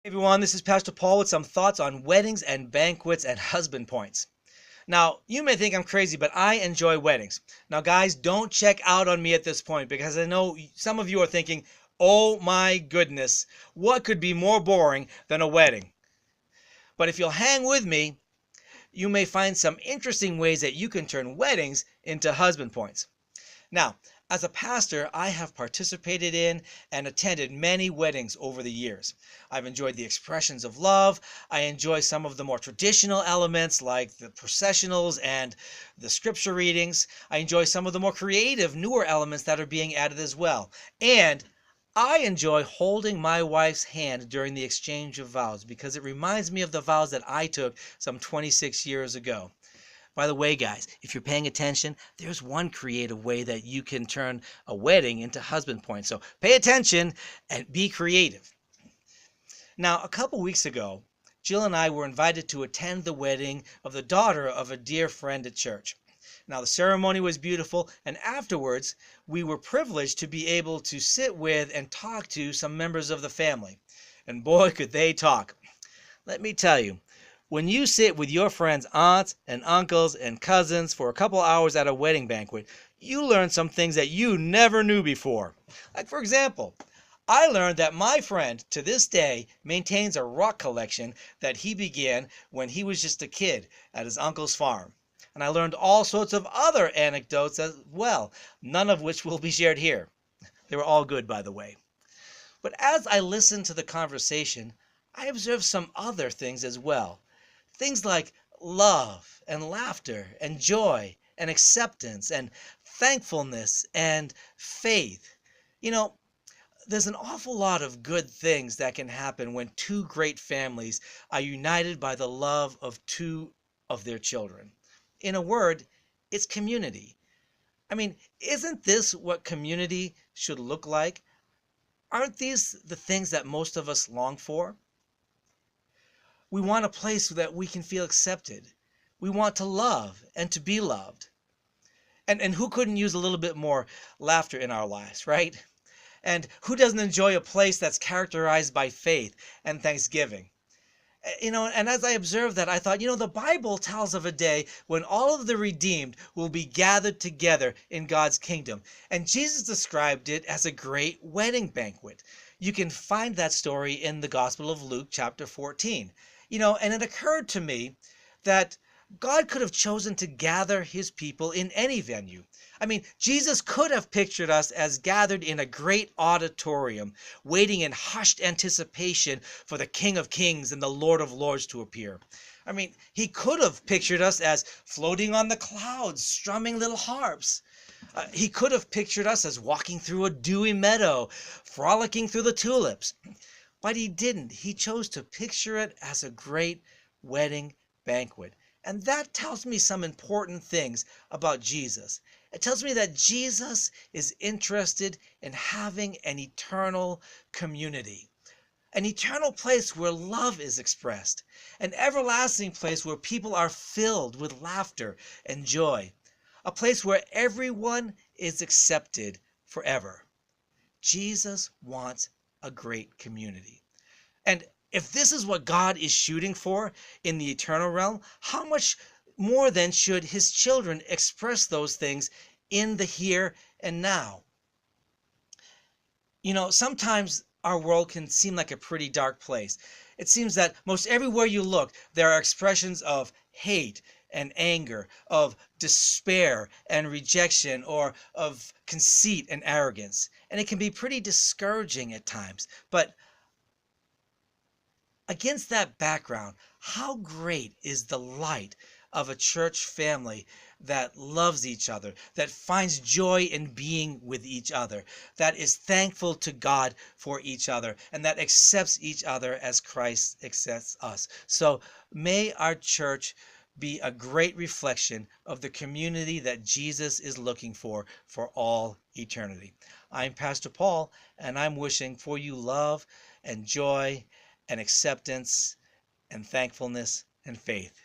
Hey everyone, this is Pastor Paul with some thoughts on weddings and banquets and husband points. Now, you may think I'm crazy, but I enjoy weddings. Now, guys, don't check out on me at this point because I know some of you are thinking, oh my goodness, what could be more boring than a wedding? But if you'll hang with me, you may find some interesting ways that you can turn weddings into husband points. Now, as a pastor, I have participated in and attended many weddings over the years. I've enjoyed the expressions of love. I enjoy some of the more traditional elements like the processionals and the scripture readings. I enjoy some of the more creative, newer elements that are being added as well. And I enjoy holding my wife's hand during the exchange of vows because it reminds me of the vows that I took some 26 years ago. By the way, guys, if you're paying attention, there's one creative way that you can turn a wedding into husband points. So pay attention and be creative. Now, a couple weeks ago, Jill and I were invited to attend the wedding of the daughter of a dear friend at church. Now, the ceremony was beautiful, and afterwards, we were privileged to be able to sit with and talk to some members of the family. And boy, could they talk. Let me tell you, when you sit with your friends' aunts and uncles and cousins for a couple hours at a wedding banquet, you learn some things that you never knew before. Like, for example, I learned that my friend to this day maintains a rock collection that he began when he was just a kid at his uncle's farm. And I learned all sorts of other anecdotes as well, none of which will be shared here. They were all good, by the way. But as I listened to the conversation, I observed some other things as well. Things like love and laughter and joy and acceptance and thankfulness and faith. You know, there's an awful lot of good things that can happen when two great families are united by the love of two of their children. In a word, it's community. I mean, isn't this what community should look like? Aren't these the things that most of us long for? We want a place that we can feel accepted. We want to love and to be loved. And who couldn't use a little bit more laughter in our lives, right? And who doesn't enjoy a place that's characterized by faith and thanksgiving? And as I observed that, I thought, the Bible tells of a day when all of the redeemed will be gathered together in God's kingdom. And Jesus described it as a great wedding banquet. You can find that story in the Gospel of Luke, chapter 14. And it occurred to me that God could have chosen to gather his people in any venue. I mean, Jesus could have pictured us as gathered in a great auditorium, waiting in hushed anticipation for the King of Kings and the Lord of Lords to appear. I mean, he could have pictured us as floating on the clouds, strumming little harps. He could have pictured us as walking through a dewy meadow, frolicking through the tulips. But he didn't. He chose to picture it as a great wedding banquet. And that tells me some important things about Jesus. It tells me that Jesus is interested in having an eternal community, an eternal place where love is expressed, an everlasting place where people are filled with laughter and joy, a place where everyone is accepted forever. Jesus wants a great community. And if this is what God is shooting for in the eternal realm, how much more then should his children express those things in the here and now? Sometimes our world can seem like a pretty dark place. It seems that most everywhere you look, there are expressions of hate and anger, of despair and rejection, or of conceit and arrogance. And it can be pretty discouraging at times. But against that background, how great is the light of a church family that loves each other, that finds joy in being with each other, that is thankful to God for each other, and that accepts each other as Christ accepts us. So may our church be a great reflection of the community that Jesus is looking for all eternity. I'm Pastor Paul, and I'm wishing for you love and joy and acceptance and thankfulness and faith.